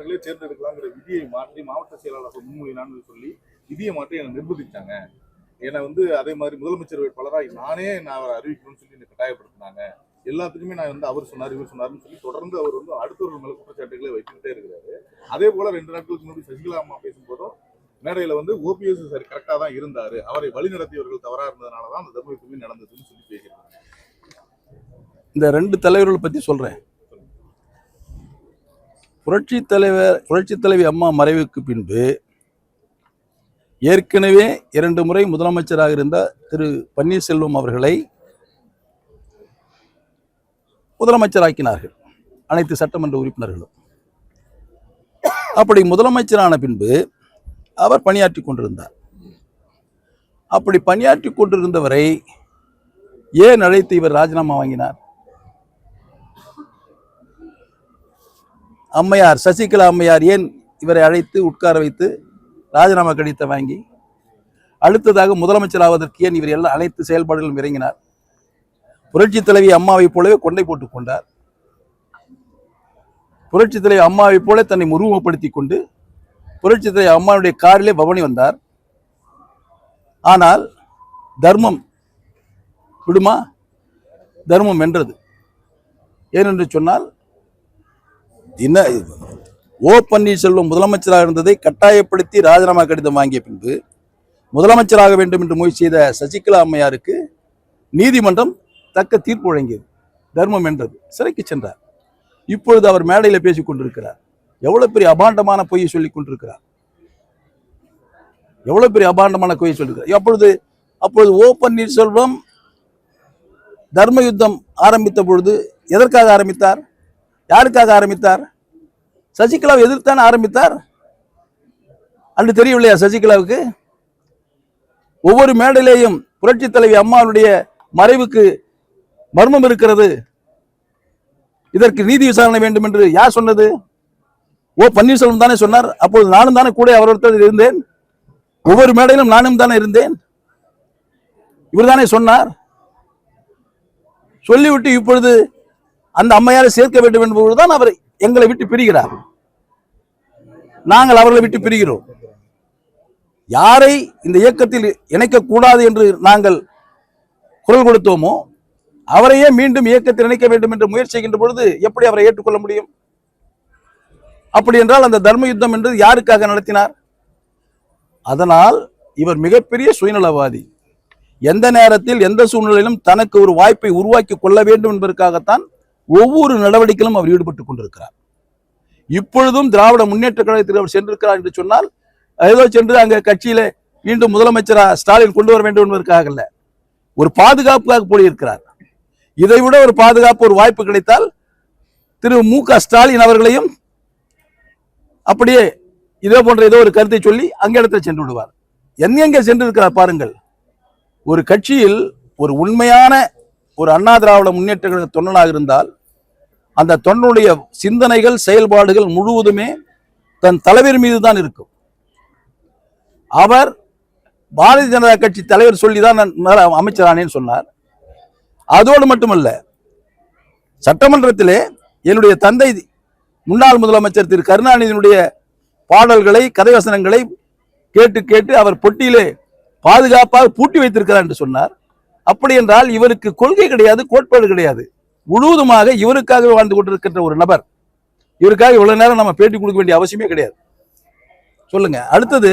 அவர்களே தேர்ந்தெடுக்கலாங்கிற விதியை மாற்றி மாவட்ட செயலாளர்கள் முன்மொழினான்னு சொல்லி விதியை மாற்றி என்னை நிர்பந்திச்சாங்க. என்னை அதே மாதிரி முதலமைச்சர் வேட்பாளராக நான் அவரை அறிவிக்கணும்னு சொல்லி என்னை கட்டாயப்படுத்தினாங்க. எல்லாத்துக்குமே நான் அவர் சொன்னார் இவர் சொன்னார்னு சொல்லி தொடர்ந்து அவர் அடுத்தவர்கள் மேல குற்றச்சாட்டுகளை வைத்துக்கிட்டே இருக்கிறாரு. அதே போல 2 நாட்களுக்கு முன்னாடி சசிகலா அம்மா பேசும்போதும் மேடையில ஓபிஎஸ் சரி கரெக்டா தான் இருந்தாரு, அவரை வழி நடத்தியவர்கள் தவறா இருந்ததுனாலதான் அந்த தர்ம யுத்தமே நடந்ததுன்னு சொல்லி பேசுறாங்க. இந்த 2 தலைவர்களை பத்தி சொல்றேன். புரட்சி தலைவி அம்மா மறைவுக்கு பின்பு ஏற்கனவே 2 முறை முதலமைச்சராக இருந்த திரு பன்னீர்செல்வம் அவர்களை முதலமைச்சராக்கினார்கள் அனைத்து சட்டமன்ற உறுப்பினர்களும். அப்படி முதலமைச்சரான பின்பு அவர் பணியாற்றி கொண்டிருந்தார். அப்படி பணியாற்றி கொண்டிருந்தவரை ஏன் அழைத்து இவர் ராஜினாமா வாங்கினார்? அம்மையார் சசிகலா அம்மையார் ஏன் இவரை அழைத்து உட்கார வைத்து ராஜினாமா கடிதத்தை வாங்கி அடுத்ததாக முதலமைச்சர் ஆவதற்கு ஏன் இவர் எல்லாம் அனைத்து செயல்பாடுகளும் இறங்கினார்? புரட்சி தலைவி அம்மாவை போலவே கொண்டை போட்டுக் கொண்டார். புரட்சி தலைவி அம்மாவை போல தன்னை உருவப்படுத்திக் கொண்டு புரட்சி தலைவி அம்மாவுடைய காரிலே பவனி வந்தார். ஆனால் தர்மம் விடுமா? தர்மம் வென்றது. ஏனென்று சொன்னால் என்ன, ஓ பன்னீர்செல்வம் முதலமைச்சராக இருந்ததை கட்டாயப்படுத்தி ராஜினாமா கடிதம் வாங்கிய பின்பு முதலமைச்சராக வேண்டும் என்று முயற்சி செய்த சசிகலா அம்மையாருக்கு நீதிமன்றம் தக்க தீர்ப்பு வழங்கியது. தர்மம் என்றது. சிறைக்கு சென்றார். இப்பொழுது அவர் மேடையில் பேசிக் கொண்டிருக்கிறார். எவ்வளவு பெரிய அபாண்டமான பொய்யை சொல்லிக் கொண்டிருக்கிறார். எவ்வளவு பெரிய அபாண்டமான பொய்யை சொல்லியிருக்கிறார். அப்பொழுது ஓ பன்னீர்செல்வம் தர்ம யுத்தம் ஆரம்பித்த பொழுது எதற்காக ஆரம்பித்தார்? யாருக்காக ஆரம்பித்தார்? சசிகலாவை எதிர்த்தான ஆரம்பித்தார். அன்று தெரியவில்லையா சசிகலாவுக்கு? ஒவ்வொரு மேடையிலேயும் புரட்சி தலைவி அம்மாவுடைய மறைவுக்கு மர்மம் இருக்கிறது, இதற்கு நீதி விசாரணை வேண்டும் என்று யார் சொன்னது? ஓ பன்னீர்செல்வம் தானே சொன்னார். அப்போது நானும் தானே கூட அவரோடு இருந்தேன். ஒவ்வொரு மேடையிலும் நானும் தானே இருந்தேன். இவர் தானே சொன்னார். சொல்லிவிட்டு இப்பொழுது அந்த அம்மையாரை சேர்க்க வேண்டும் என்பதுதான் அவர் எங்களை விட்டு பிரிகிறார். நாங்கள் அவர்களை விட்டு பிரிகிறோம். யாரை இந்த இயக்கத்தில் இணைக்கக்கூடாது என்று நாங்கள் குரல் கொடுத்தோமோ அவரையே மீண்டும் இயக்கத்தில் இணைக்க வேண்டும் என்று முயற்சி செய்கின்ற பொழுது எப்படி அவரை ஏற்றுக்கொள்ள முடியும்? அப்படி என்றால் அந்த தர்ம யுத்தம் என்று யாருக்காக நடத்தினார்? அதனால் இவர் மிகப்பெரிய சுயநலவாதி. எந்த நேரத்தில் எந்த சூழ்நிலையிலும் தனக்கு ஒரு வாய்ப்பை உருவாக்கி கொள்ள வேண்டும் என்பதற்காகத்தான் ஒவ்வொரு நடவடிக்கையிலும் அவர் ஈடுபட்டுக் கொண்டிருக்கிறார். இப்பொழுதும் திராவிட முன்னேற்ற கழகத்தில் அவர் சென்றிருக்கிறார் என்று சொன்னால் ஏதோ சென்று அங்க கட்சியில மீண்டும் முதலமைச்சரா ஸ்டாலின் கொண்டு வர வேண்டும் என்பதற்காக அல்ல, ஒரு பாதுகாப்புக்காக போயிருக்கிறார். இதை விட ஒரு பாதுகாப்பு ஒரு வாய்ப்பு கிடைத்தால் திரு மு.க. ஸ்டாலின் அவர்களையும் அப்படியே இதே போன்ற ஏதோ ஒரு கருத்தை சொல்லி அங்க இடத்துல சென்று விடுவார். எங்கெங்க சென்றிருக்கிறார் பாருங்கள். ஒரு கட்சியில் ஒரு உண்மையான ஒரு அண்ணா திராவிட முன்னேற்ற கழக தொண்டனாக இருந்தால் அந்த தொண்டனுடைய சிந்தனைகள் செயல்பாடுகள் முழுவதுமே தன் தலைவர் மீது தான் இருக்கும். அவர் பாரதிய ஜனதா கட்சி தலைவர் சொல்லிதான் நான் அமைச்சரானேன்னு சொன்னார். அதோடு மட்டுமல்ல, சட்டமன்றத்திலே என்னுடைய தந்தை முன்னாள் முதலமைச்சர் திரு கருணாநிதியினுடைய பாடல்களை கதை வசனங்களை கேட்டு கேட்டு அவர் பொட்டியிலே பாதுகாப்பாக பூட்டி வைத்திருக்கிறார் என்று சொன்னார். அப்படி என்றால் இவருக்கு கொள்கை கிடையாது, கோட்பாடு கிடையாது. முழுவதுமாக இவருக்காக வாழ்ந்து கொண்டிருக்கின்ற ஒரு நபர். இவருக்காக இவ்வளவு நேரம் நம்ம பேட்டி கொடுக்க வேண்டிய அவசியமே கிடையாது. சொல்லுங்க. அடுத்தது